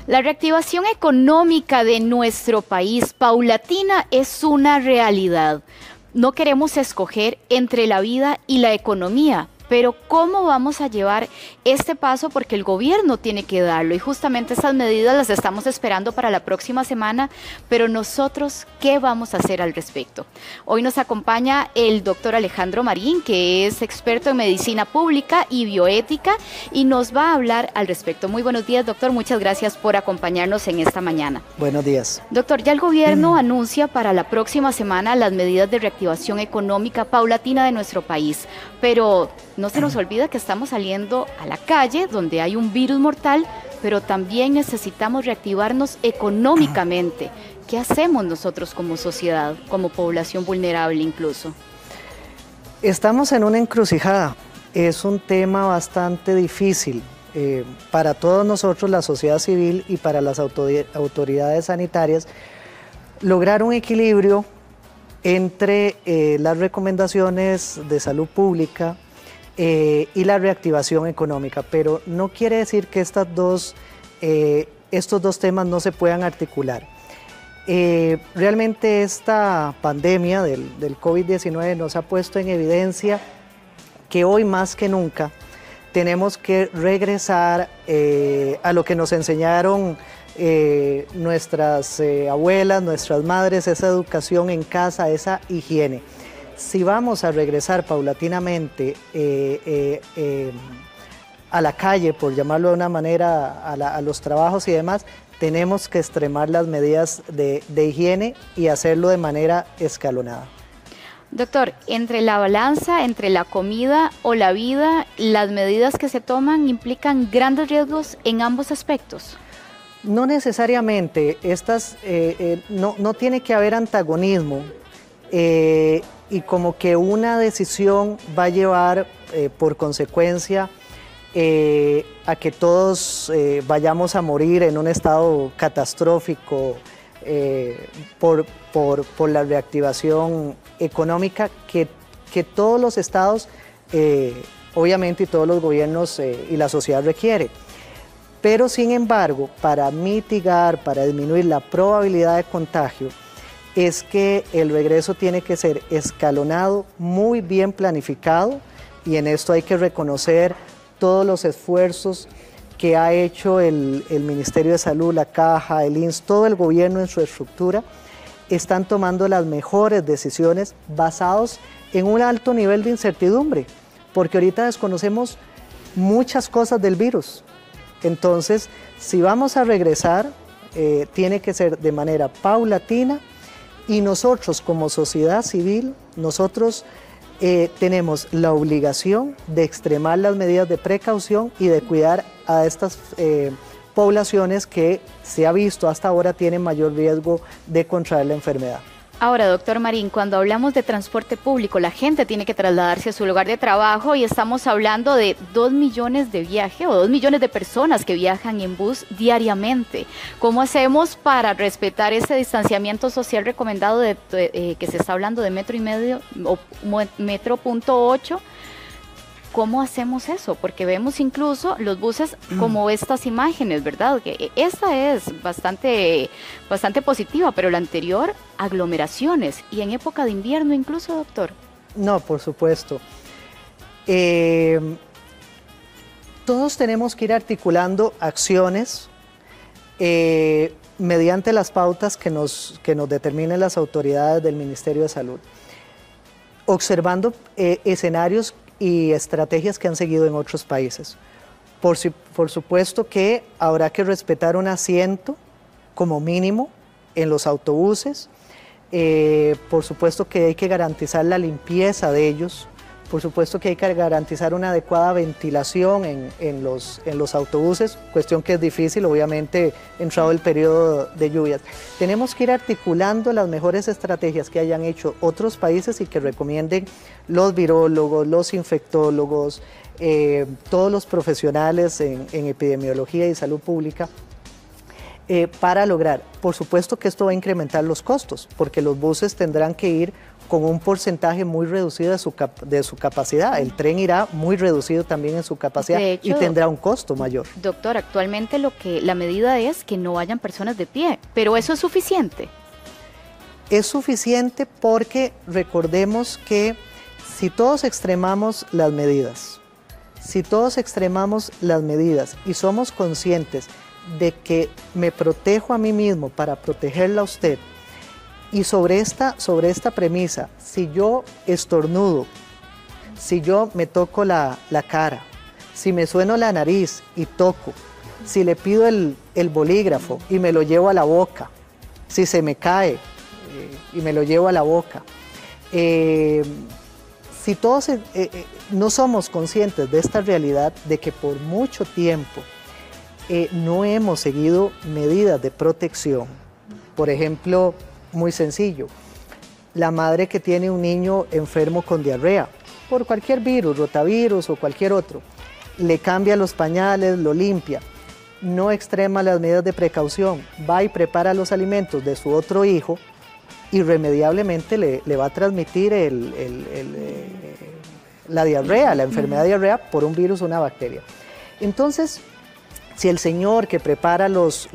La reactivación económica de nuestro país paulatina es una realidad. No queremos escoger entre la vida y la economía, pero ¿cómo vamos a llevar este paso? Porque el gobierno tiene que darlo y justamente esas medidas las estamos esperando para la próxima semana, pero nosotros, ¿qué vamos a hacer al respecto? Hoy nos acompaña el doctor Alejandro Marín, que es experto en medicina pública y bioética y nos va a hablar al respecto. Muy buenos días, doctor, muchas gracias por acompañarnos en esta mañana. Buenos días. Doctor, ya el gobierno anuncia para la próxima semana las medidas de reactivación económica paulatina de nuestro país, pero no se nos olvida que estamos saliendo a la calle donde hay un virus mortal, pero también necesitamos reactivarnos económicamente. ¿Qué hacemos nosotros como sociedad, como población vulnerable incluso? Estamos en una encrucijada. Es un tema bastante difícil para todos nosotros, la sociedad civil y para las autoridades sanitarias, lograr un equilibrio entre las recomendaciones de salud pública y la reactivación económica, pero no quiere decir que estos dos temas no se puedan articular. Realmente esta pandemia del COVID-19 nos ha puesto en evidencia que hoy más que nunca tenemos que regresar a lo que nos enseñaron nuestras abuelas, nuestras madres, esa educación en casa, esa higiene. Si vamos a regresar paulatinamente a la calle, por llamarlo de una manera, a los trabajos y demás, tenemos que extremar las medidas de higiene y hacerlo de manera escalonada. Doctor, entre la balanza, entre la comida o la vida, ¿las medidas que se toman implican grandes riesgos en ambos aspectos? No necesariamente, no tiene que haber antagonismo y como que una decisión va a llevar por consecuencia a que todos vayamos a morir en un estado catastrófico por la reactivación económica que todos los estados, obviamente, y todos los gobiernos y la sociedad requiere. Pero sin embargo, para mitigar, para disminuir la probabilidad de contagio, es que el regreso tiene que ser escalonado, muy bien planificado, y en esto hay que reconocer todos los esfuerzos que ha hecho el Ministerio de Salud, la Caja, el INSS, todo el gobierno en su estructura, están tomando las mejores decisiones basados en un alto nivel de incertidumbre, porque ahorita desconocemos muchas cosas del virus. Entonces, si vamos a regresar, tiene que ser de manera paulatina y nosotros como sociedad civil, nosotros tenemos la obligación de extremar las medidas de precaución y de cuidar a estas poblaciones que se ha visto hasta ahora tienen mayor riesgo de contraer la enfermedad. Ahora, doctor Marín, cuando hablamos de transporte público, la gente tiene que trasladarse a su lugar de trabajo y estamos hablando de 2 millones de viajes o 2 millones de personas que viajan en bus diariamente. ¿Cómo hacemos para respetar ese distanciamiento social recomendado que se está hablando de 1,5 metros o 1,8 metros? ¿Cómo hacemos eso? Porque vemos incluso los buses como estas imágenes, ¿verdad? Que esta es bastante positiva, pero la anterior, aglomeraciones. Y en época de invierno incluso, doctor. No, por supuesto. Todos tenemos que ir articulando acciones mediante las pautas que nos determinen las autoridades del Ministerio de Salud, observando escenarios y estrategias que han seguido en otros países. Por supuesto que habrá que respetar un asiento como mínimo en los autobuses, por supuesto que hay que garantizar la limpieza de ellos, por supuesto que hay que garantizar una adecuada ventilación en los autobuses, cuestión que es difícil, obviamente, entrado el periodo de lluvias. Tenemos que ir articulando las mejores estrategias que hayan hecho otros países y que recomienden los virólogos, los infectólogos, todos los profesionales en epidemiología y salud pública, para lograr. Por supuesto que esto va a incrementar los costos, porque los buses tendrán que ir con un porcentaje muy reducido de su capacidad. El tren irá muy reducido también en su capacidad y tendrá un costo mayor. Doctor, actualmente la medida es que no vayan personas de pie, pero ¿eso es suficiente? Es suficiente porque recordemos que si todos extremamos las medidas, y somos conscientes de que me protejo a mí mismo para protegerla a usted, y sobre esta premisa, si yo estornudo, si yo me toco la cara, si me sueno la nariz y toco, si le pido el bolígrafo y me lo llevo a la boca, si se me cae y me lo llevo a la boca, si todos no somos conscientes de esta realidad, de que por mucho tiempo no hemos seguido medidas de protección, por ejemplo, muy sencillo, la madre que tiene un niño enfermo con diarrea, por cualquier virus, rotavirus o cualquier otro, le cambia los pañales, lo limpia, no extrema las medidas de precaución, va y prepara los alimentos de su otro hijo, irremediablemente le va a transmitir la diarrea, la enfermedad de diarrea por un virus o una bacteria. Entonces, si el señor que prepara los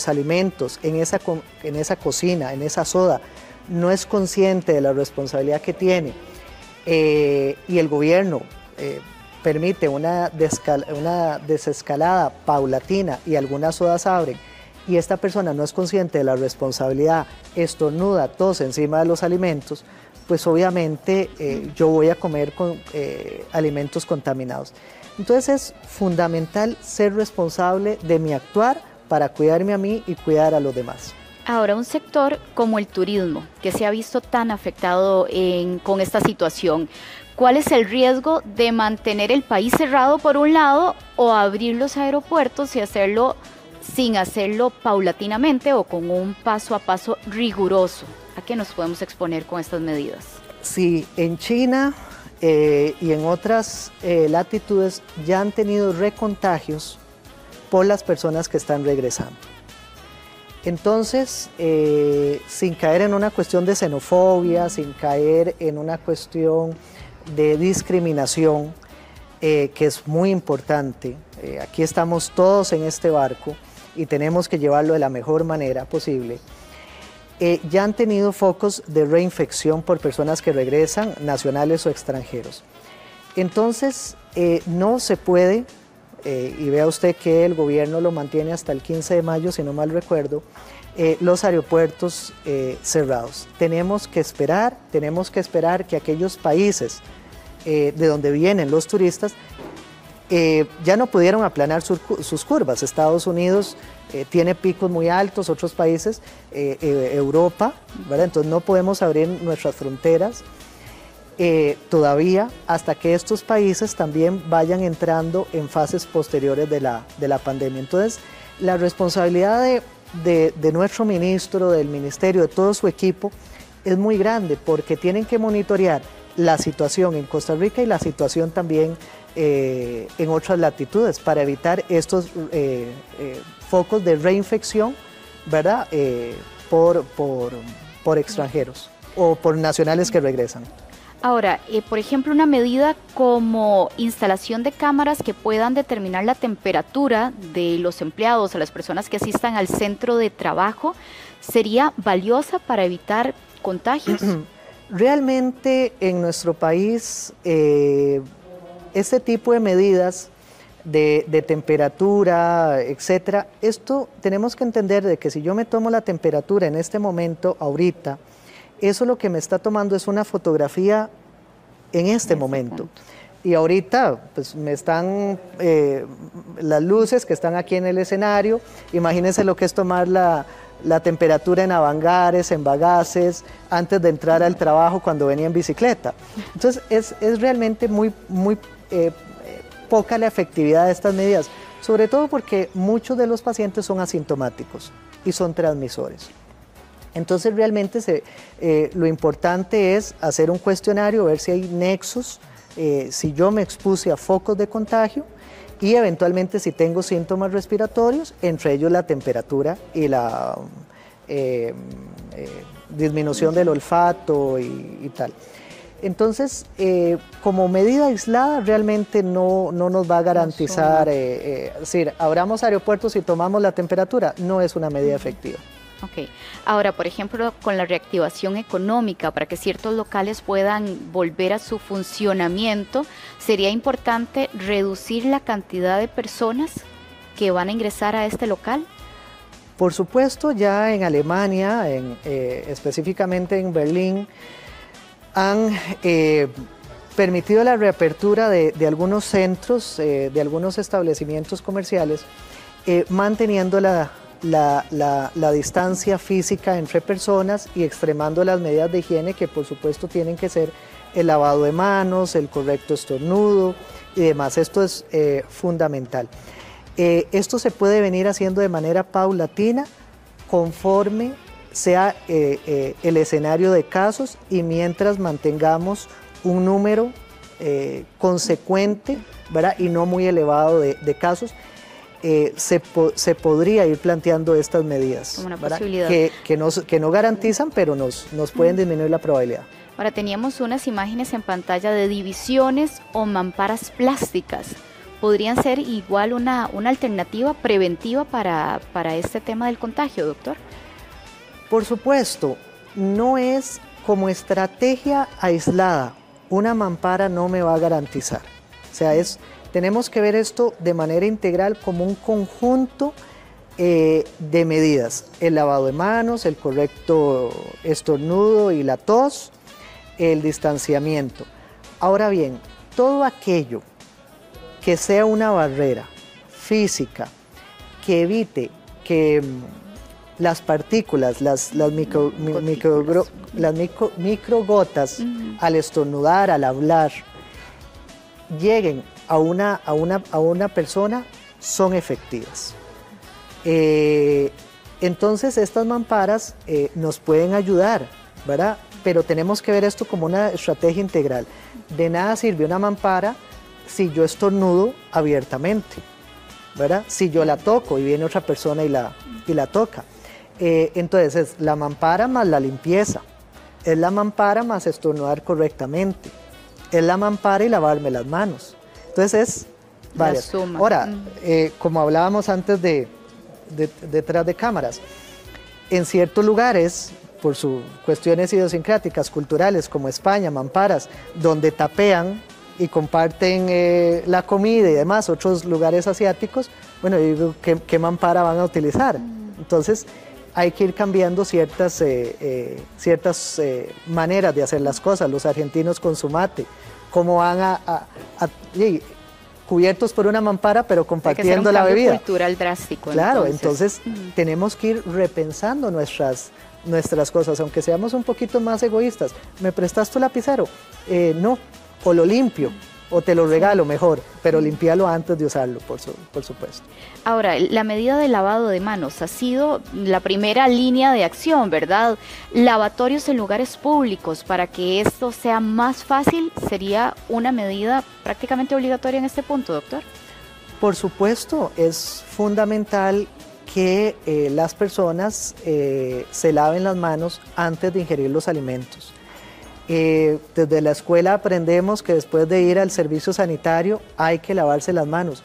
alimentos en esa cocina, en esa soda, no es consciente de la responsabilidad que tiene y el gobierno permite una desescalada paulatina y algunas sodas abren y esta persona no es consciente de la responsabilidad, estornuda, tose encima de los alimentos, pues obviamente yo voy a comer con alimentos contaminados. Entonces es fundamental ser responsable de mi actuar para cuidarme a mí y cuidar a los demás. Ahora, un sector como el turismo, que se ha visto tan afectado con esta situación, ¿cuál es el riesgo de mantener el país cerrado por un lado o abrir los aeropuertos y hacerlo sin hacerlo paulatinamente o con un paso a paso riguroso? ¿A qué nos podemos exponer con estas medidas? Sí, en China y en otras latitudes ya han tenido recontagios por las personas que están regresando. Entonces, sin caer en una cuestión de xenofobia, sin caer en una cuestión de discriminación, que es muy importante, aquí estamos todos en este barco y tenemos que llevarlo de la mejor manera posible. Ya han tenido focos de reinfección por personas que regresan, nacionales o extranjeros. Entonces, no se puede, y vea usted que el gobierno lo mantiene hasta el 15 de mayo, si no mal recuerdo, los aeropuertos cerrados. Tenemos que esperar que aquellos países de donde vienen los turistas ya no pudieron aplanar sus curvas. Estados Unidos tiene picos muy altos, otros países, Europa, ¿verdad? Entonces no podemos abrir nuestras fronteras todavía hasta que estos países también vayan entrando en fases posteriores de la pandemia. Entonces la responsabilidad de nuestro ministro, del ministerio, de todo su equipo es muy grande porque tienen que monitorear la situación en Costa Rica y la situación también en otras latitudes para evitar estos focos de reinfección, ¿verdad? Por extranjeros o por nacionales que regresan. Ahora, por ejemplo, una medida como instalación de cámaras que puedan determinar la temperatura de los empleados o las personas que asistan al centro de trabajo, ¿sería valiosa para evitar contagios? Realmente en nuestro país este tipo de medidas de temperatura, etcétera, esto tenemos que entender de que si yo me tomo la temperatura en este momento, ahorita, eso lo que me está tomando es una fotografía en este momento. Y ahorita pues me están las luces que están aquí en el escenario, imagínense lo que es tomar la temperatura en Avangares, en Bagaces, antes de entrar al trabajo cuando venía en bicicleta. Entonces es realmente muy poca la efectividad de estas medidas, sobre todo porque muchos de los pacientes son asintomáticos y son transmisores. Entonces realmente lo importante es hacer un cuestionario, ver si hay nexos, si yo me expuse a focos de contagio y eventualmente si tengo síntomas respiratorios, entre ellos la temperatura y la disminución del olfato y tal. Entonces, como medida aislada realmente no nos va a garantizar, es decir, abramos aeropuertos y tomamos la temperatura, no es una medida efectiva. Ok. Ahora, por ejemplo, con la reactivación económica, para que ciertos locales puedan volver a su funcionamiento, sería importante reducir la cantidad de personas que van a ingresar a este local. Por supuesto, ya en Alemania, específicamente en Berlín, han permitido la reapertura de algunos centros, de algunos establecimientos comerciales, manteniendo la distancia física entre personas y extremando las medidas de higiene que por supuesto tienen que ser el lavado de manos, el correcto estornudo y demás. Esto es fundamental. Esto se puede venir haciendo de manera paulatina conforme sea el escenario de casos y mientras mantengamos un número consecuente, ¿verdad? Y no muy elevado de casos. Se podría ir planteando estas medidas, como una posibilidad. Que no garantizan, pero nos pueden disminuir la probabilidad. Ahora, teníamos unas imágenes en pantalla de divisiones o mamparas plásticas. ¿Podrían ser igual una alternativa preventiva para este tema del contagio, doctor? Por supuesto, no es como estrategia aislada. Una mampara no me va a garantizar. O sea, tenemos que ver esto de manera integral como un conjunto de medidas. El lavado de manos, el correcto estornudo y la tos, el distanciamiento. Ahora bien, todo aquello que sea una barrera física que evite que las partículas, las microgotas al estornudar, al hablar, lleguen a una persona, son efectivas. Entonces estas mamparas nos pueden ayudar, ¿verdad? Pero tenemos que ver esto como una estrategia integral. De nada sirve una mampara si yo estornudo abiertamente, ¿verdad? Si yo la toco y viene otra persona y la toca. Entonces es la mampara más la limpieza, es la mampara más estornudar correctamente, es la mampara y lavarme las manos. Entonces es varias. Ahora, como hablábamos antes detrás de cámaras, en ciertos lugares, por sus cuestiones idiosincráticas, culturales, como España, mamparas, donde tapean y comparten la comida y demás, otros lugares asiáticos, bueno, yo digo, ¿qué mampara van a utilizar? Entonces, hay que ir cambiando ciertas maneras de hacer las cosas. Los argentinos con su mate, cómo van cubiertos por una mampara, pero compartiendo la bebida. Es cultural drástico. Claro, entonces tenemos que ir repensando nuestras cosas, aunque seamos un poquito más egoístas. ¿Me prestas tu lapicero? No, o lo limpio, o te lo regalo mejor, pero limpiarlo antes de usarlo, por supuesto. Ahora, la medida de lavado de manos ha sido la primera línea de acción, ¿verdad? Lavatorios en lugares públicos, para que esto sea más fácil, ¿sería una medida prácticamente obligatoria en este punto, doctor? Por supuesto, es fundamental que las personas se laven las manos antes de ingerir los alimentos. Desde la escuela aprendemos que después de ir al servicio sanitario hay que lavarse las manos.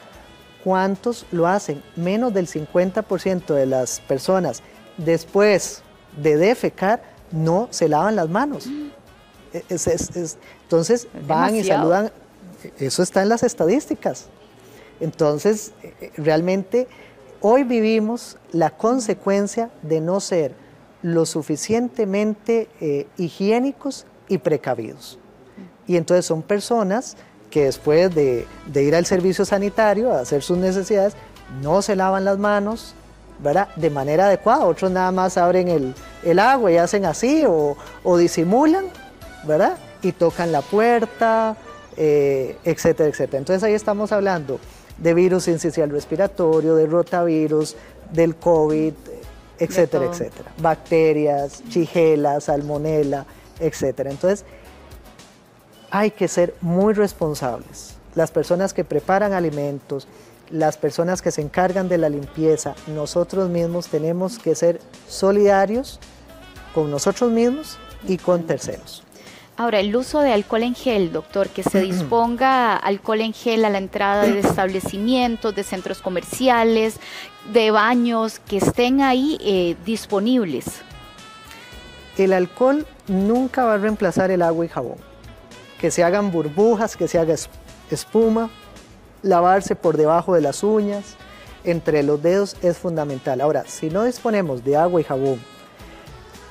¿Cuántos lo hacen? Menos del 50% de las personas después de defecar no se lavan las manos. Entonces van y saludan, eso está en las estadísticas. Entonces realmente hoy vivimos la consecuencia de no ser lo suficientemente higiénicos y precavidos. Y entonces son personas que después de ir al servicio sanitario a hacer sus necesidades, no se lavan las manos, ¿verdad?, de manera adecuada. Otros nada más abren el agua y hacen así o disimulan, ¿verdad?, y tocan la puerta, etcétera, etcétera. Entonces ahí estamos hablando de virus sincicial respiratorio, de rotavirus, del COVID, etcétera, etcétera. Bacterias, shigella, salmonela, etcétera. Entonces, hay que ser muy responsables las personas que preparan alimentos, las personas que se encargan de la limpieza, nosotros mismos tenemos que ser solidarios con nosotros mismos y con terceros. Ahora, el uso de alcohol en gel, doctor, que se disponga alcohol en gel a la entrada de establecimientos, de centros comerciales, de baños, que estén ahí disponibles. El alcohol nunca va a reemplazar el agua y jabón. Que se hagan burbujas, que se haga espuma, lavarse por debajo de las uñas, entre los dedos es fundamental. Ahora, si no disponemos de agua y jabón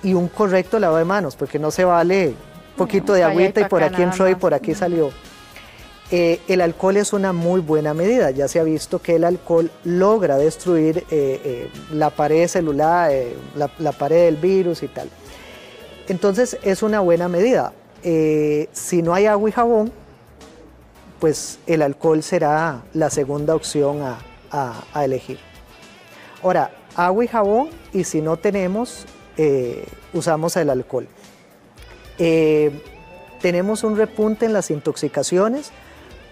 y un correcto lavado de manos, porque no se vale poquito de agüita y por aquí entró y por aquí salió. El alcohol es una muy buena medida. Ya se ha visto que el alcohol logra destruir la pared celular, la pared del virus y tal. Entonces es una buena medida. Si no hay agua y jabón, pues el alcohol será la segunda opción a elegir. Ahora, agua y jabón, y si no tenemos, usamos el alcohol. Tenemos un repunte en las intoxicaciones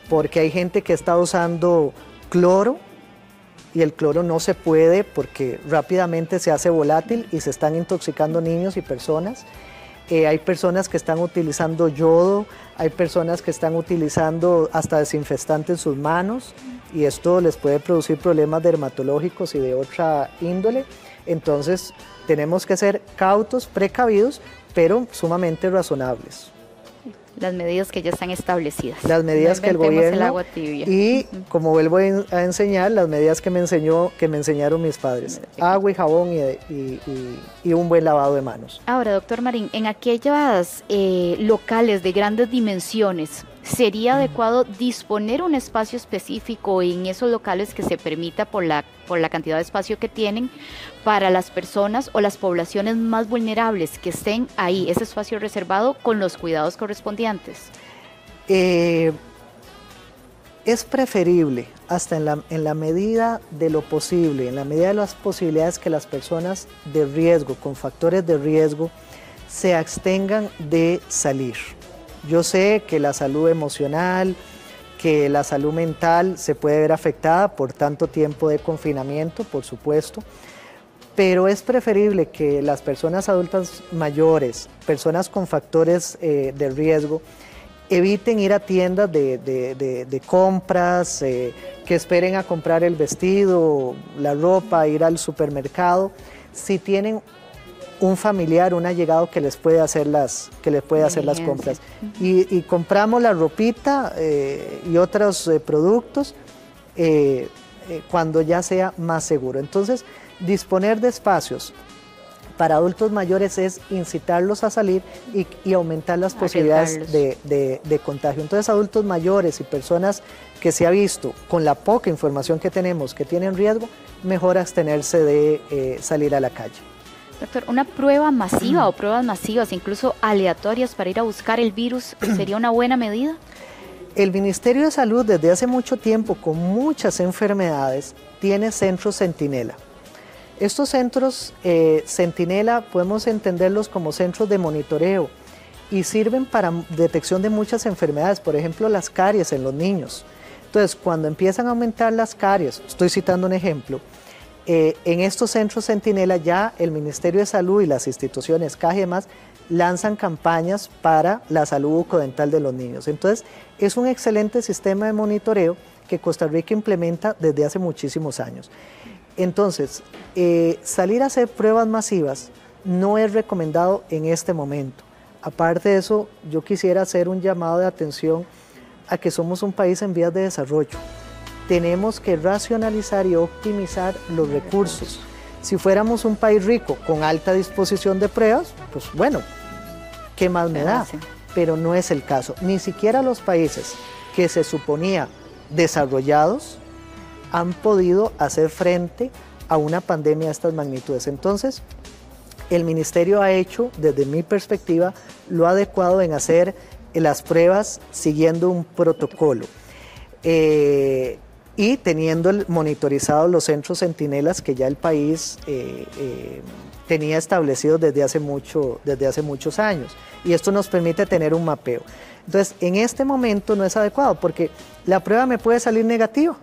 porque hay gente que está usando cloro y el cloro no se puede porque rápidamente se hace volátil y se están intoxicando niños y personas. Hay personas que están utilizando yodo, hay personas que están utilizando hasta desinfectante en sus manos y esto les puede producir problemas dermatológicos y de otra índole. Entonces tenemos que ser cautos, precavidos, pero sumamente razonables. Las medidas que ya están establecidas. Las medidas que el gobierno el agua tibia. Y como vuelvo a enseñar, las medidas que me enseñaron mis padres. Agua y jabón y un buen lavado de manos. Ahora, doctor Marín, en aquellas locales de grandes dimensiones, ¿sería adecuado disponer un espacio específico en esos locales que se permita por la cantidad de espacio que tienen para las personas o las poblaciones más vulnerables que estén ahí, ese espacio reservado con los cuidados correspondientes? Es preferible, hasta en la medida de lo posible, en la medida de las posibilidades, que las personas de riesgo, con factores de riesgo, se abstengan de salir. Yo sé que la salud emocional, que la salud mental se puede ver afectada por tanto tiempo de confinamiento, por supuesto, pero es preferible que las personas adultas mayores, personas con factores de riesgo, eviten ir a tiendas de compras, que esperen a comprar el vestido, la ropa, ir al supermercado, si tienen un familiar, un allegado que les puede hacer las compras. Y compramos la ropita y otros productos cuando ya sea más seguro. Entonces, disponer de espacios para adultos mayores es incitarlos a salir y aumentar las posibilidades de contagio. Entonces, adultos mayores y personas que se ha visto, con la poca información que tenemos, que tienen riesgo, mejor abstenerse de salir a la calle. Doctor, ¿una prueba masiva o pruebas masivas, incluso aleatorias, para ir a buscar el virus, sería una buena medida? El Ministerio de Salud, desde hace mucho tiempo, con muchas enfermedades, tiene centros centinela. Estos centros centinela podemos entenderlos como centros de monitoreo y sirven para detección de muchas enfermedades, por ejemplo las caries en los niños. Entonces, cuando empiezan a aumentar las caries, estoy citando un ejemplo, en estos centros centinela ya el Ministerio de Salud y las instituciones CAJ y demás lanzan campañas para la salud bucodental de los niños. Entonces, es un excelente sistema de monitoreo que Costa Rica implementa desde hace muchísimos años. Entonces, salir a hacer pruebas masivas no es recomendado en este momento. Aparte de eso, yo quisiera hacer un llamado de atención a que somos un país en vías de desarrollo. Tenemos que racionalizar y optimizar los recursos. Si fuéramos un país rico con alta disposición de pruebas, pues bueno, ¿qué más me da? Pero no es el caso. Ni siquiera los países que se suponía desarrollados han podido hacer frente a una pandemia de estas magnitudes. Entonces, el Ministerio ha hecho, desde mi perspectiva, lo adecuado en hacer las pruebas siguiendo un protocolo. y teniendo monitorizados los centros centinelas que ya el país tenía establecidos desde hace muchos años. Y esto nos permite tener un mapeo. Entonces, en este momento no es adecuado porque la prueba me puede salir negativa.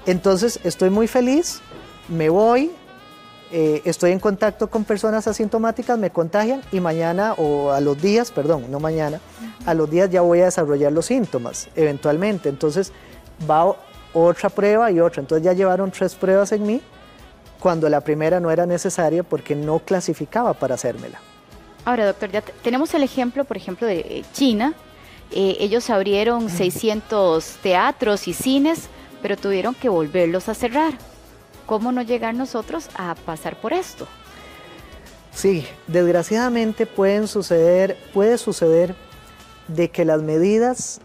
Entonces, estoy muy feliz, me voy, estoy en contacto con personas asintomáticas, me contagian y mañana o a los días, perdón, no mañana, a los días ya voy a desarrollar los síntomas eventualmente. Entonces, va otra prueba y otra. Entonces, ya llevaron 3 pruebas en mí cuando la primera no era necesaria porque no clasificaba para hacérmela. Ahora, doctor, ya tenemos el ejemplo, por ejemplo, de China. Ellos abrieron 600 teatros y cines, pero tuvieron que volverlos a cerrar. ¿Cómo no llegar nosotros a pasar por esto? Sí, desgraciadamente puede suceder de que las medidas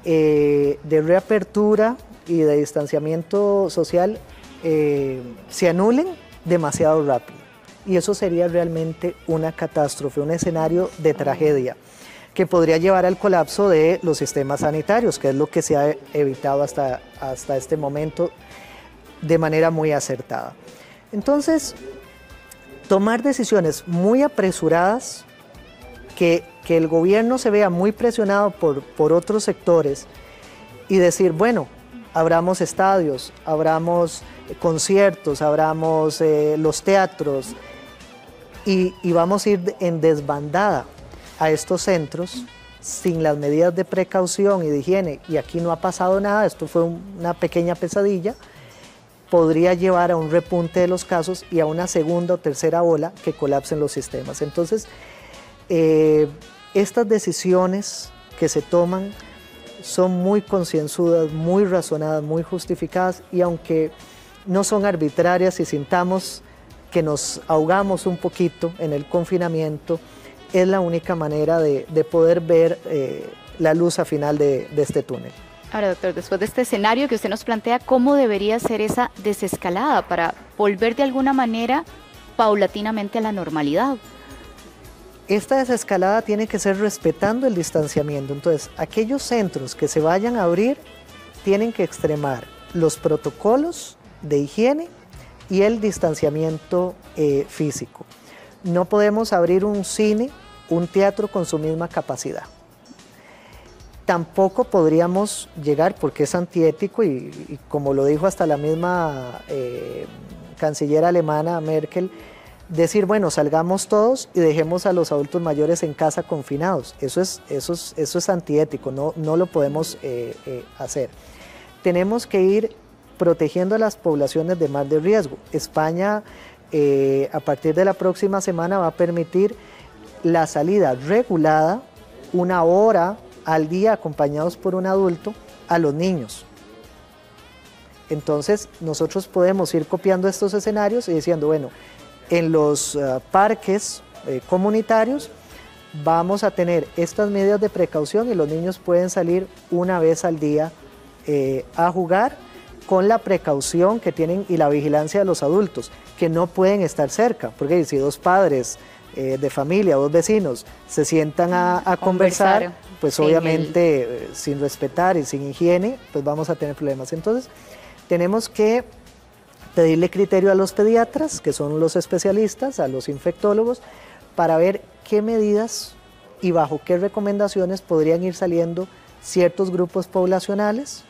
de reapertura y de distanciamiento social se anulen demasiado rápido. Y eso sería realmente una catástrofe, un escenario de tragedia que podría llevar al colapso de los sistemas sanitarios, que es lo que se ha evitado hasta este momento de manera muy acertada. Entonces, tomar decisiones muy apresuradas, que el gobierno se vea muy presionado por otros sectores y decir, bueno, abramos estadios, abramos conciertos, abramos los teatros y vamos a ir en desbandada a estos centros sin las medidas de precaución y de higiene, y aquí no ha pasado nada, esto fue una pequeña pesadilla, podría llevar a un repunte de los casos y a una segunda o tercera ola que colapsen los sistemas. Entonces, estas decisiones que se toman son muy concienzudas, muy razonadas, muy justificadas, y aunque no son arbitrarias y sintamos que nos ahogamos un poquito en el confinamiento, es la única manera de poder ver la luz al final de este túnel. Ahora, doctor, después de este escenario que usted nos plantea, ¿cómo debería ser esa desescalada para volver de alguna manera paulatinamente a la normalidad? Esta desescalada tiene que ser respetando el distanciamiento. Entonces, aquellos centros que se vayan a abrir tienen que extremar los protocolos de higiene y el distanciamiento físico. No podemos abrir un cine, un teatro con su misma capacidad. Tampoco podríamos llegar, porque es antiético y como lo dijo hasta la misma canciller alemana Merkel, decir, bueno, salgamos todos y dejemos a los adultos mayores en casa confinados. Eso es antiético, no lo podemos hacer. Tenemos que ir protegiendo a las poblaciones de más de riesgo. España, a partir de la próxima semana, va a permitir la salida regulada, 1 hora al día acompañados por un adulto, a los niños. Entonces, nosotros podemos ir copiando estos escenarios y diciendo, bueno, en los parques comunitarios vamos a tener estas medidas de precaución y los niños pueden salir 1 vez al día a jugar con la precaución que tienen y la vigilancia de los adultos, que no pueden estar cerca, porque si 2 padres de familia, 2 vecinos se sientan a conversar, pues obviamente sin respetar y sin higiene, pues vamos a tener problemas. Entonces, tenemos que pedirle criterio a los pediatras, que son los especialistas, a los infectólogos, para ver qué medidas y bajo qué recomendaciones podrían ir saliendo ciertos grupos poblacionales,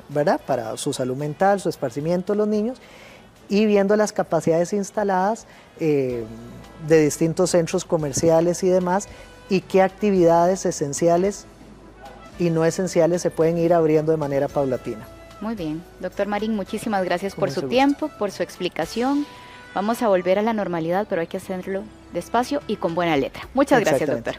¿verdad? Para su salud mental, su esparcimiento de los niños, y viendo las capacidades instaladas de distintos centros comerciales y demás, y qué actividades esenciales y no esenciales se pueden ir abriendo de manera paulatina. Muy bien. Doctor Marín, muchísimas gracias por su tiempo, por su explicación. Vamos a volver a la normalidad, pero hay que hacerlo despacio y con buena letra. Muchas gracias, doctor.